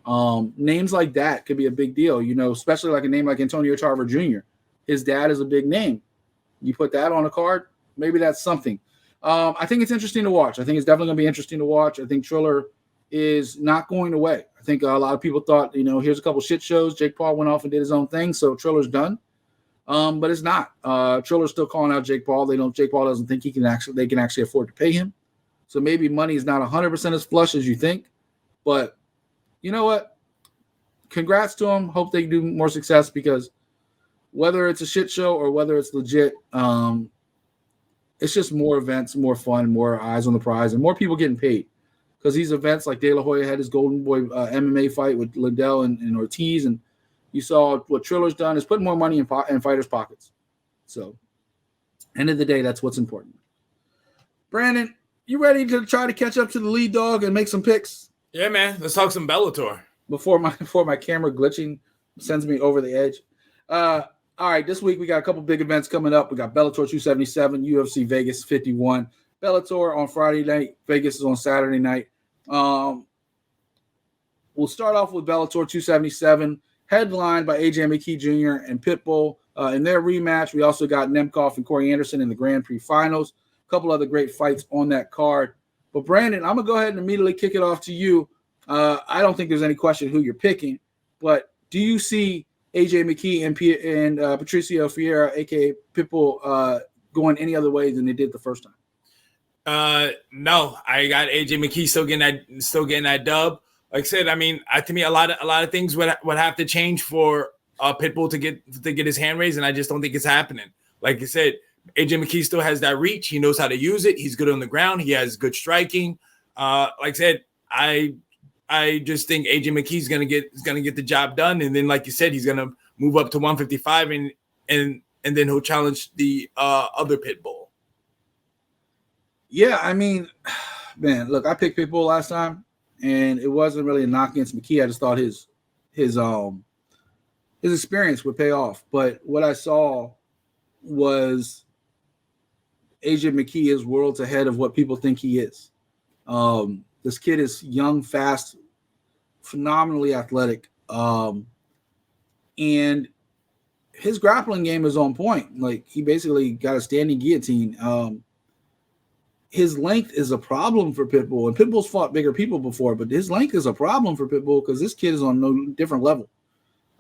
Names like that could be a big deal, especially like a name like Antonio Tarver Jr. His dad is a big name. You put that on a card, maybe that's something. I think it's interesting to watch. I think it's definitely going to be interesting to watch. I think Triller is not going away. I think a lot of people thought, here's a couple shit shows. Jake Paul went off and did his own thing, so Triller's done. But it's not. Triller's still calling out Jake Paul. Jake Paul doesn't think they can actually afford to pay him. So maybe money is not 100% as flush as you think. But you know what? Congrats to him. Hope they do more success, because whether it's a shit show or whether it's legit, it's just more events, more fun, more eyes on the prize, and more people getting paid. Because these events, like De La Hoya had his Golden Boy MMA fight with Liddell and Ortiz, and you saw what Triller's done is put more money in fighters' pockets. So, end of the day, that's what's important. Brandon, you ready to try to catch up to the lead dog and make some picks? Yeah, man. Let's talk some Bellator. Before my camera glitching sends me over the edge. All right, this week we got a couple big events coming up. We got Bellator 277, UFC Vegas 51. Bellator on Friday night. Vegas is on Saturday night. We'll start off with Bellator 277, headlined by AJ McKee Jr. and Pitbull. In their rematch, we also got Nemkov and Corey Anderson in the Grand Prix finals. A couple other great fights on that card. But Brandon, I'm going to go ahead and immediately kick it off to you. I don't think there's any question who you're picking, but do you see AJ McKee and Patricio Fiera, a.k.a. Pitbull, going any other way than they did the first time? No, I got AJ McKee still getting that dub. Like I said, I mean, to me, a lot of things would have to change for Pitbull to get his hand raised, and I just don't think it's happening. Like I said, AJ McKee still has that reach. He knows how to use it. He's good on the ground. He has good striking. Like I said, I I just think AJ McKee's gonna get the job done, and then like you said, he's gonna move up to 155, and then he'll challenge the other Pitbull. Yeah, I mean, man, look, I picked Pitbull last time, and it wasn't really a knock against McKee. I just thought his experience would pay off. But what I saw was AJ McKee is worlds ahead of what people think he is. This kid is young, fast, phenomenally athletic, and his grappling game is on point. Like, he basically got a standing guillotine. His length is a problem for Pitbull, and Pitbull's fought bigger people before, but his length is a problem for Pitbull because this kid is on no different level.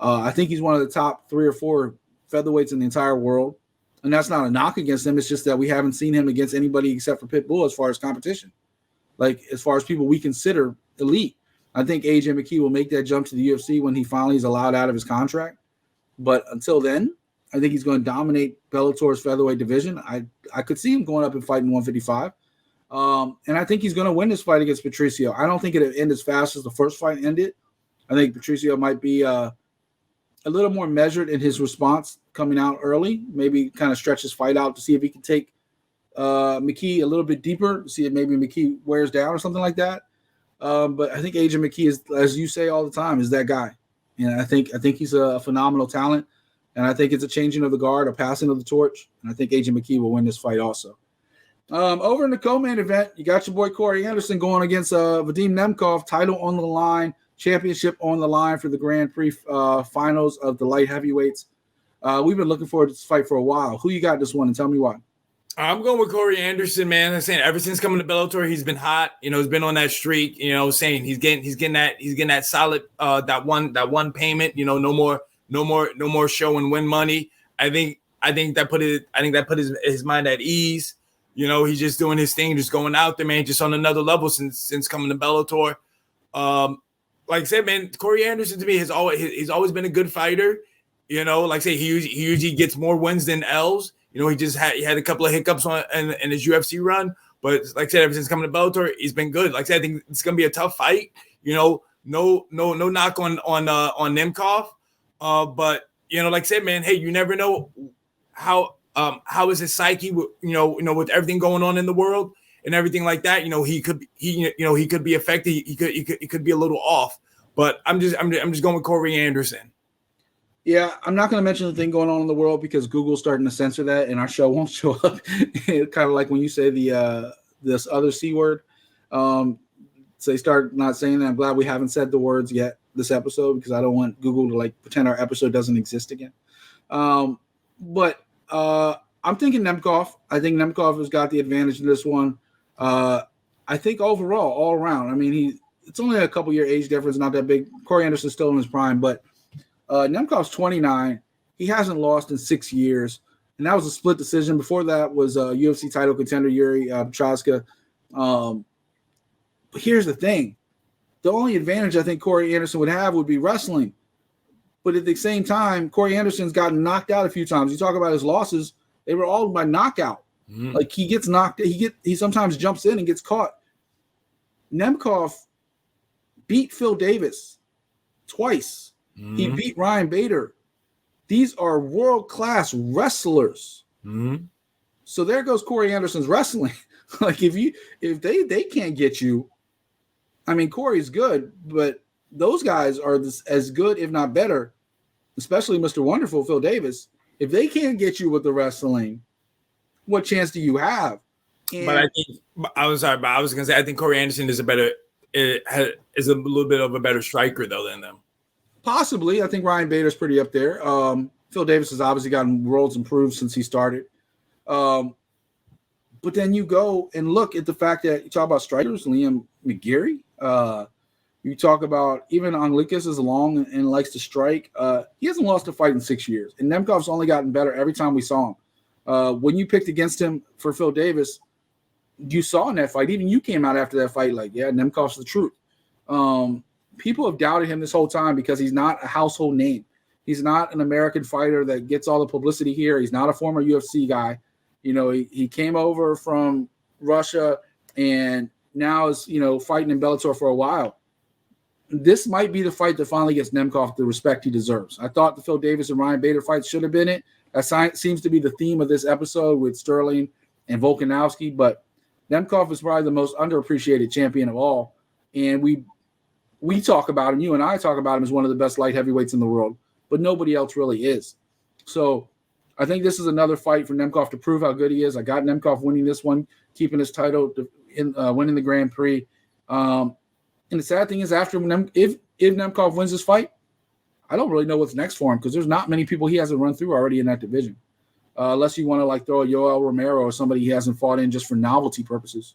I think he's one of the top 3 or 4 featherweights in the entire world, and that's not a knock against him. It's just that we haven't seen him against anybody except for Pitbull as far as competition, like as far as people we consider elite. I think AJ McKee will make that jump to the UFC when he finally is allowed out of his contract, but until then, I think he's going to dominate Bellator's featherweight division. I could see him going up and fighting 155. And I think he's going to win this fight against Patricio. I don't think it'll end as fast as the first fight ended. I think Patricio might be a little more measured in his response coming out early, maybe kind of stretch his fight out to see if he can take McKee a little bit deeper, see if maybe McKee wears down or something like that. But I think AJ McKee is, as you say all the time, is that guy. And I think he's a phenomenal talent. And I think it's a changing of the guard, a passing of the torch. And I think AJ McKee will win this fight also. Over in the co-main event, you got your boy Corey Anderson going against Vadim Nemkov, title on the line, championship on the line for the Grand Prix finals of the light heavyweights. We've been looking forward to this fight for a while. Who you got this one, and tell me why? I'm going with Corey Anderson, man. I'm saying ever since coming to Bellator, he's been hot. You know, he's been on that streak. You know, saying he's getting that solid that one payment. You know, no more show and win money. I think that put his mind at ease. You know, he's just doing his thing, just going out there, man, just on another level since coming to Bellator. Like I said, man, Corey Anderson to me he's always been a good fighter. You know, like I say, he usually gets more wins than L's. You know, he had a couple of hiccups in his UFC run, but like I said, ever since coming to Bellator, he's been good. Like I said, I think it's gonna be a tough fight. You know, no knock on Nemkov, but you know, like I said, man, hey, you never know how is his psyche, you know, with everything going on in the world and everything like that. You know, he could be affected. He could be a little off. But I'm just going with Corey Anderson. Yeah, I'm not going to mention the thing going on in the world because Google's starting to censor that, and our show won't show up. It's kind of like when you say this other C word. So they start not saying that. I'm glad we haven't said the words yet this episode because I don't want Google to like pretend our episode doesn't exist again. But I'm thinking Nemkov. I think Nemkov has got the advantage in this one. I think overall, all around. I mean, it's only a couple year age difference, not that big. Corey Anderson's still in his prime, but Nemkov's 29. He hasn't lost in 6 years, and that was a split decision. Before that was UFC title contender Yuri Prochazka. But here's the thing. The only advantage I think Corey Anderson would have would be wrestling. But at the same time, Corey Anderson's gotten knocked out a few times. You talk about his losses; they were all by knockout. Mm-hmm. Like he gets knocked, he sometimes jumps in and gets caught. Nemkov beat Phil Davis twice. Mm-hmm. He beat Ryan Bader. These are world-class wrestlers. Mm-hmm. So there goes Corey Anderson's wrestling. Like if they can't get you, I mean, Corey's good, but those guys are as good, if not better, especially Mr. Wonderful, Phil Davis. If they can't get you with the wrestling, what chance do you have? But I was going to say, I think Corey Anderson is a little bit of a better striker, though, than them. Possibly. I think Ryan Bader's pretty up there. Phil Davis has obviously gotten worlds improved since he started. But then you go and look at the fact that you talk about strikers, Liam McGeary. You talk about even Luque is long and likes to strike. He hasn't lost a fight in 6 years. And Nemkov's only gotten better every time we saw him. When you picked against him for Phil Davis, you saw in that fight, even you came out after that fight like, yeah, Nemkov's the truth. People have doubted him this whole time because he's not a household name. He's not an American fighter that gets all the publicity here. He's not a former UFC guy. You know, he came over from Russia and now is, fighting in Bellator for a while. this might be the fight that finally gets Nemkov the respect he deserves. I thought the Phil Davis and Ryan Bader fight should have been it. That seems to be the theme of this episode with Sterling and Volkanovski, but Nemkov is probably the most underappreciated champion of all. And we talk about him, you and I talk about him as one of the best light heavyweights in the world, but nobody else really is. So I think this is another fight for Nemkov to prove how good he is. I got Nemkov winning this one, keeping his title, winning the Grand Prix. And the sad thing is, if Nemkov wins this fight, I don't really know what's next for him because there's not many people he hasn't run through already in that division. Unless you want to like throw a Yoel Romero or somebody he hasn't fought in just for novelty purposes.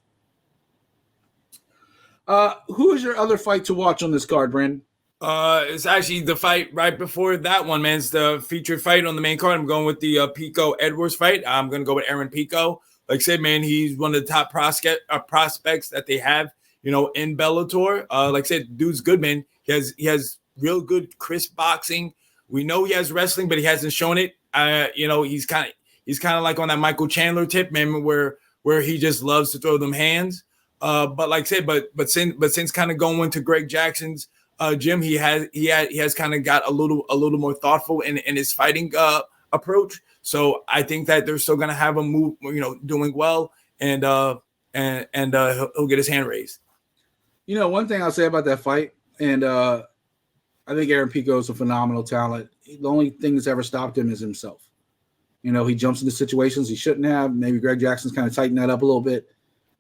Who is your other fight to watch on this card, Brandon? It's actually the fight right before that one, man. It's the featured fight on the main card. I'm going with the Pico Edwards fight. I'm going to go with Aaron Pico. Like I said, man, he's one of the top prospects that they have, in Bellator. Like I said, dude's good, man. He has real good, crisp boxing. We know he has wrestling, but he hasn't shown it. He's kind of like on that Michael Chandler tip, man, where he just loves to throw them hands. But like I said, but since kind of going to Greg Jackson's gym, he has kind of got a little more thoughtful in his fighting approach. So I think that they're still gonna have him move, doing well, and he'll get his hand raised. One thing I'll say about that fight, and I think Aaron Pico is a phenomenal talent. The only thing that's ever stopped him is himself. He jumps into situations he shouldn't have. Maybe Greg Jackson's kind of tightened that up a little bit.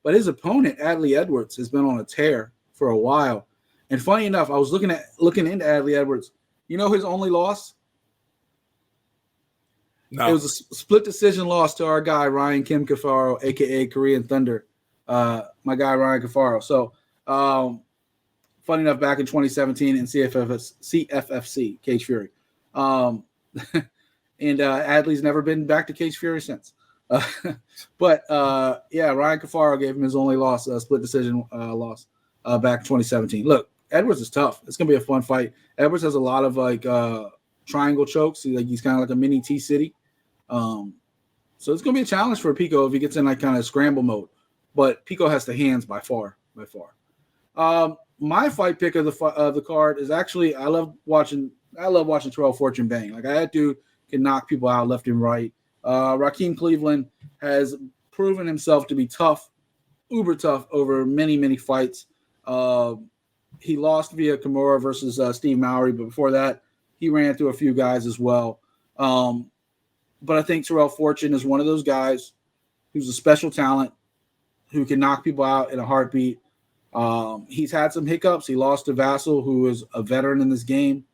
But his opponent, Adley Edwards, has been on a tear for a while. And funny enough, I was looking into Adley Edwards. His only loss? No. It was a split decision loss to our guy, Ryan Kim Kafaro, a.k.a. Korean Thunder. My guy, Ryan Kafaro. So, funny enough, back in 2017 in CFFC, Cage Fury. And Adley's never been back to Cage Fury since. But Ryan Kafaro gave him his only loss, split decision loss back in 2017. Look, Edwards is tough. It's gonna be a fun fight. Edwards has a lot of triangle chokes. He's kind of like a mini T-City. So it's gonna be a challenge for Pico if he gets in kind of scramble mode. But Pico has the hands by far. My fight pick of the card is actually I love watching Terrell Fortune bang. That dude can knock people out left and right. Raheem Cleveland has proven himself to be tough, uber tough over many, many fights. He lost via Kimura versus Steve Mowry, but before that, he ran through a few guys as well. But I think Terrell Fortune is one of those guys who's a special talent who can knock people out in a heartbeat. He's had some hiccups. He lost to Vassal, who is a veteran in this game,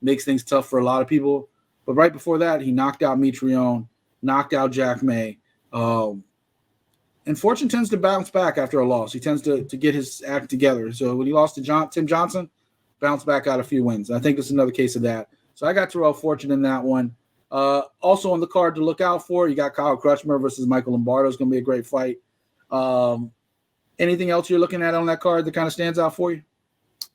makes things tough for a lot of people. But right before that, he knocked out Mitrione, knocked out Jack May. And Fortune tends to bounce back after a loss. He tends to get his act together. So when he lost to Tim Johnson, bounced back out a few wins. I think this is another case of that. So I got Terrell Fortune in that one. Also on the card to look out for, you got Kyle Crutchmer versus Michael Lombardo. It's going to be a great fight. Anything else you're looking at on that card that kind of stands out for you?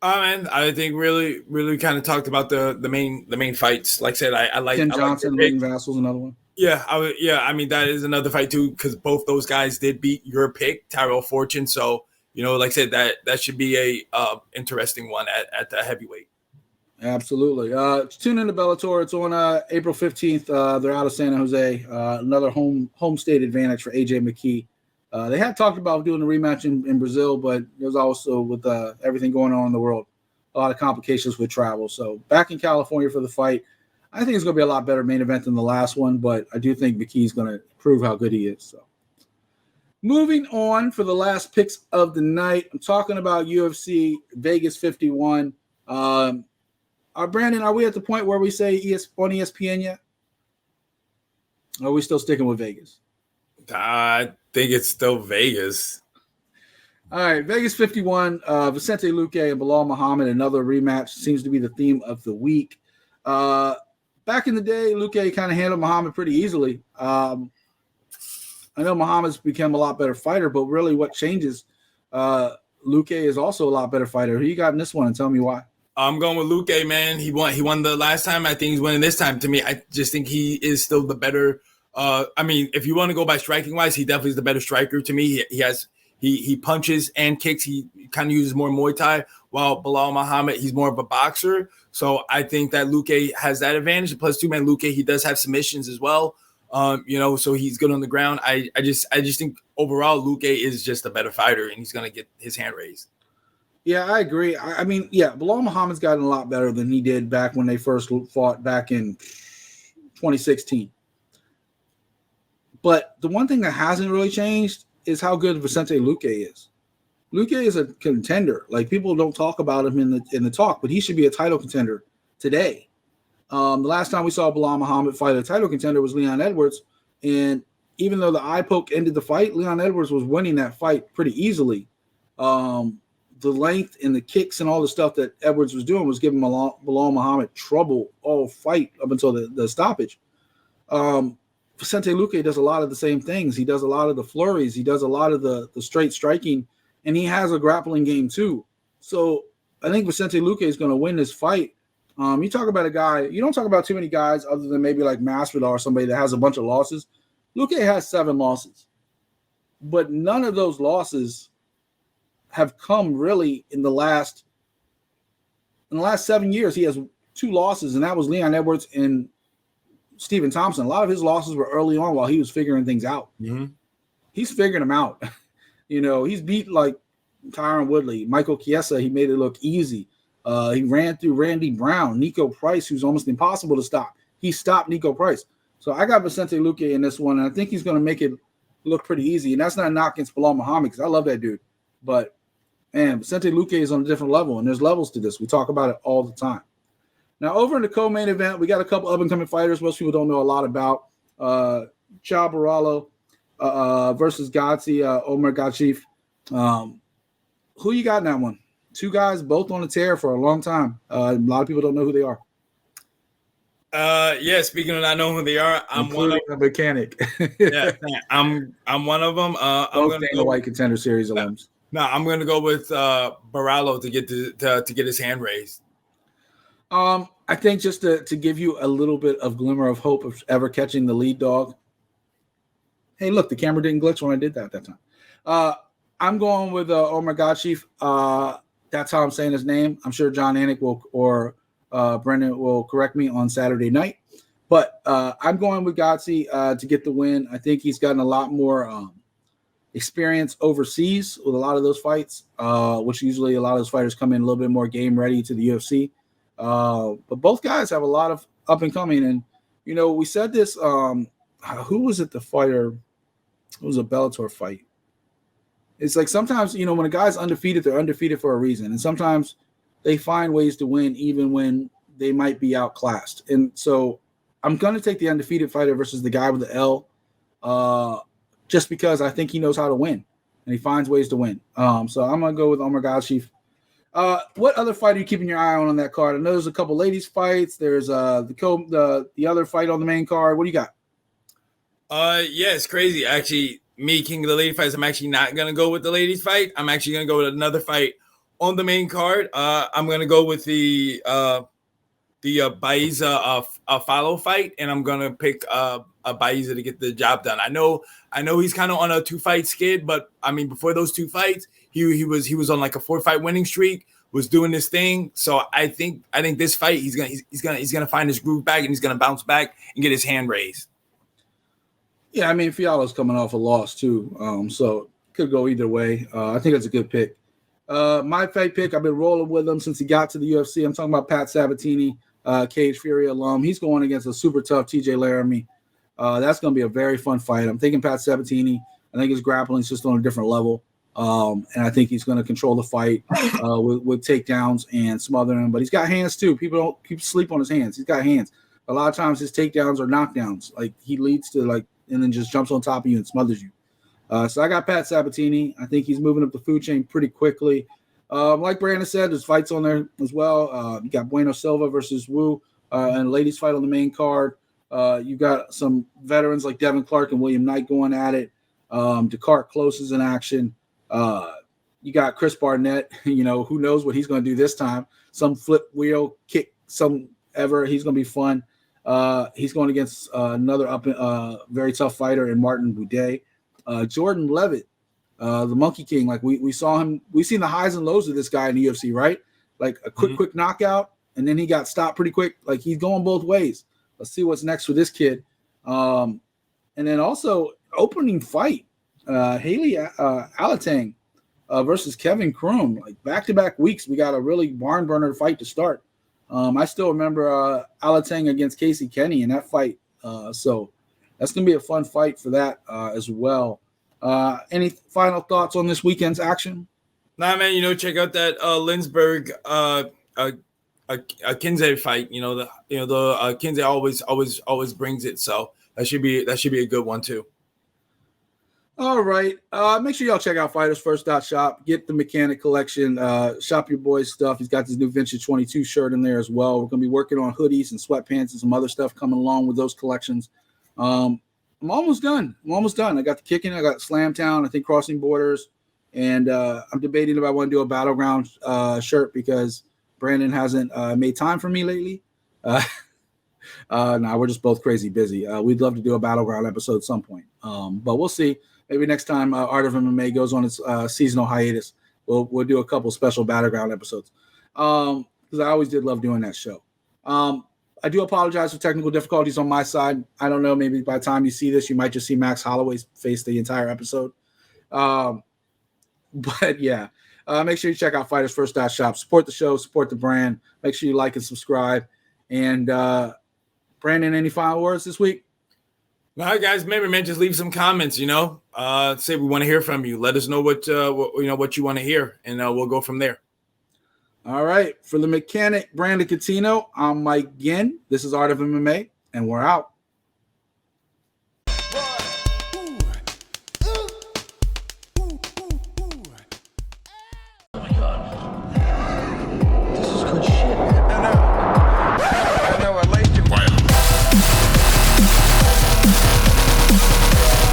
Man, I think really kind of talked about the main fights. Like I said, I like Tim Johnson, Leighton Vassal's another one. Yeah, I mean that is another fight too because both those guys did beat your pick, Tyrell Fortune. So like I said, that should be a interesting one at the heavyweight. Absolutely. Tune in to Bellator. It's on April 15th. They're out of San Jose. Another home state advantage for AJ McKee. They had talked about doing a rematch in Brazil, but there's also with everything going on in the world, a lot of complications with travel. So back in California for the fight. I think it's going to be a lot better main event than the last one, but I do think McKee's going to prove how good he is. So, moving on for the last picks of the night, I'm talking about UFC Vegas 51. Brandon, are we at the point where we say on ESPN yet? Or are we still sticking with Vegas? I think it's still Vegas. All right, Vegas 51, Vicente Luque and Bilal Muhammad, another rematch seems to be the theme of the week. Back in the day, Luque kind of handled Muhammad pretty easily. I know Muhammad's become a lot better fighter, but really what changes, Luque is also a lot better fighter. Who you got in this one and tell me why? I'm going with Luque, man. He won the last time. I think he's winning this time. To me, I just think he is still the better. If you want to go by striking wise, he definitely is the better striker to me. He punches and kicks. He kind of uses more Muay Thai, while Bilal Muhammad, he's more of a boxer. So I think that Luque has that advantage. Plus, too, man, Luque, he does have submissions as well. So he's good on the ground. I just think overall Luque is just a better fighter, and he's gonna get his hand raised. Yeah, I agree. I mean, Bilal Muhammad's gotten a lot better than he did back when they first fought back in 2016. But the one thing that hasn't really changed is how good Vicente Luque is. Luque is a contender. Like, people don't talk about him in the talk, but he should be a title contender today. The last time we saw Bilal Muhammad fight a title contender was Leon Edwards, and even though the eye poke ended the fight, Leon Edwards was winning that fight pretty easily. The length and the kicks and all the stuff that Edwards was doing was giving Bilal Muhammad trouble all fight up until the stoppage. Vicente Luque does a lot of the same things. He does a lot of the flurries. He does a lot of the straight striking, and he has a grappling game too. So I think Vicente Luque is going to win this fight. You talk about a guy, you don't talk about too many guys other than maybe like Masvidal or somebody that has a bunch of losses. Luque has 7 losses, but none of those losses have come really in the last 7 years. He has 2 losses, and that was Leon Edwards and Stephen Thompson. A lot of his losses were early on while he was figuring things out. Mm-hmm. He's figuring them out. He's beat like Tyron Woodley, Michael Chiesa. He made it look easy. He ran through Randy Brown, Nico Price, who's almost impossible to stop. He stopped Nico Price. So I got Vicente Luque in this one, and I think he's going to make it look pretty easy. And that's not a knock against Bilal Muhammad, because I love that dude. But, man, Vicente Luque is on a different level, and there's levels to this. We talk about it all the time. Now, over in the co-main event, we got a couple up-and-coming fighters most people don't know a lot about. Chao Barallo versus Omar Gachif. Who you got in that one? 2 guys, both on the tear for a long time. A lot of people don't know who they are. Speaking of not knowing who they are, I'm including one of a mechanic. I'm one of them. I'm going to go White Contender Series alums. No, I'm going to go with Barallo to get to get his hand raised. I think just to give you a little bit of glimmer of hope of ever catching the lead dog. Hey, look, the camera didn't glitch when I did that time. I'm going with Omar Gachif. That's how I'm saying his name. I'm sure John Anik or Brendan will correct me on Saturday night. But I'm going with Gotsi to get the win. I think he's gotten a lot more experience overseas with a lot of those fights, which usually a lot of those fighters come in a little bit more game ready to the UFC. But both guys have a lot of up and coming. And, we said this. Who was it? The fighter? It was a Bellator fight. It's like sometimes, when a guy's undefeated, they're undefeated for a reason. And sometimes they find ways to win even when they might be outclassed. And so I'm going to take the undefeated fighter versus the guy with the L just because I think he knows how to win and he finds ways to win. So I'm going to go with Omar Gachif. What other fight are you keeping your eye on that card? I know there's a couple ladies fights. There's the other fight on the main card. What do you got? It's crazy. Actually, me, king of the lady fights, I'm actually not going to go with the ladies fight. I'm actually going to go with another fight on the main card. I'm going to go with the Baiza follow fight, and I'm going to pick a Baiza to get the job done. I know he's kind of on a 2-fight skid, but I mean, before those 2 fights, he was on like a 4-fight winning streak, was doing this thing. So I think this fight he's gonna find his groove back, and he's gonna bounce back and get his hand raised. Yeah, I mean, Fiala's coming off a loss too, so could go either way. I think that's a good pick. My fight pick, I've been rolling with him since he got to the UFC. I'm talking about Pat Sabatini, Cage Fury alum. He's going against a super tough TJ Laramie. That's going to be a very fun fight. I'm thinking Pat Sabatini. I think his grappling is just on a different level, and I think he's going to control the fight with takedowns and smothering him. But he's got hands too. People sleep on his hands. He's got hands. A lot of times his takedowns are knockdowns. Like he leads to and then just jumps on top of you and smothers you. So I got Pat Sabatini. I think he's moving up the food chain pretty quickly. Like Brandon said, there's fights on there as well. You got Bueno Silva versus Wu, and ladies fight on the main card. You got some veterans like Devin Clark and William Knight going at it. Descartes Close is in action. You got Chris Barnett. Who knows what he's going to do this time? Some flip wheel kick, some ever. He's going to be fun. He's going against another very tough fighter in Martin Boudet. Jordan Levitt the Monkey King. Like we saw him, we've seen the highs and lows of this guy in the UFC, right? Like a quick knockout, and then he got stopped pretty quick. Like he's going both ways. Let's see what's next for this kid. And then also opening fight, Haley Alatang versus Kevin Kroom. Like back-to-back weeks, we got a really barn burner fight to start. I still remember Alatang against Casey Kenny in that fight. So that's going to be a fun fight for that as well. Any final thoughts on this weekend's action? Nah, man, check out that Lindsberg Kinsey fight. The Kinsey always brings it. So that should be a good one too. All right. Make sure y'all check out FightersFirst.shop. Get the Mechanic collection. Shop your boy's stuff. He's got this new Vintage 22 shirt in there as well. We're going to be working on hoodies and sweatpants and some other stuff coming along with those collections. I'm almost done. I got the Kicking. I got Slamtown. I think Crossing Borders. And I'm debating if I want to do a Battleground shirt because Brandon hasn't made time for me lately. No, we're just both crazy busy. We'd love to do a Battleground episode at some point. But we'll see. Maybe next time Art of MMA goes on its seasonal hiatus, we'll do a couple special Battleground episodes. Because I always did love doing that show. I do apologize for technical difficulties on my side. I don't know. Maybe by the time you see this, you might just see Max Holloway's face the entire episode. But yeah, make sure you check out FightersFirst.shop. Support the show, support the brand. Make sure you like and subscribe. And Brandon, any final words this week? All right, guys. Remember, man, just leave some comments. Say we want to hear from you. Let us know what you want to hear, and we'll go from there. All right. For the Mechanic, Brandon Catino, I'm Mike Ginn. This is Art of MMA, and we're out.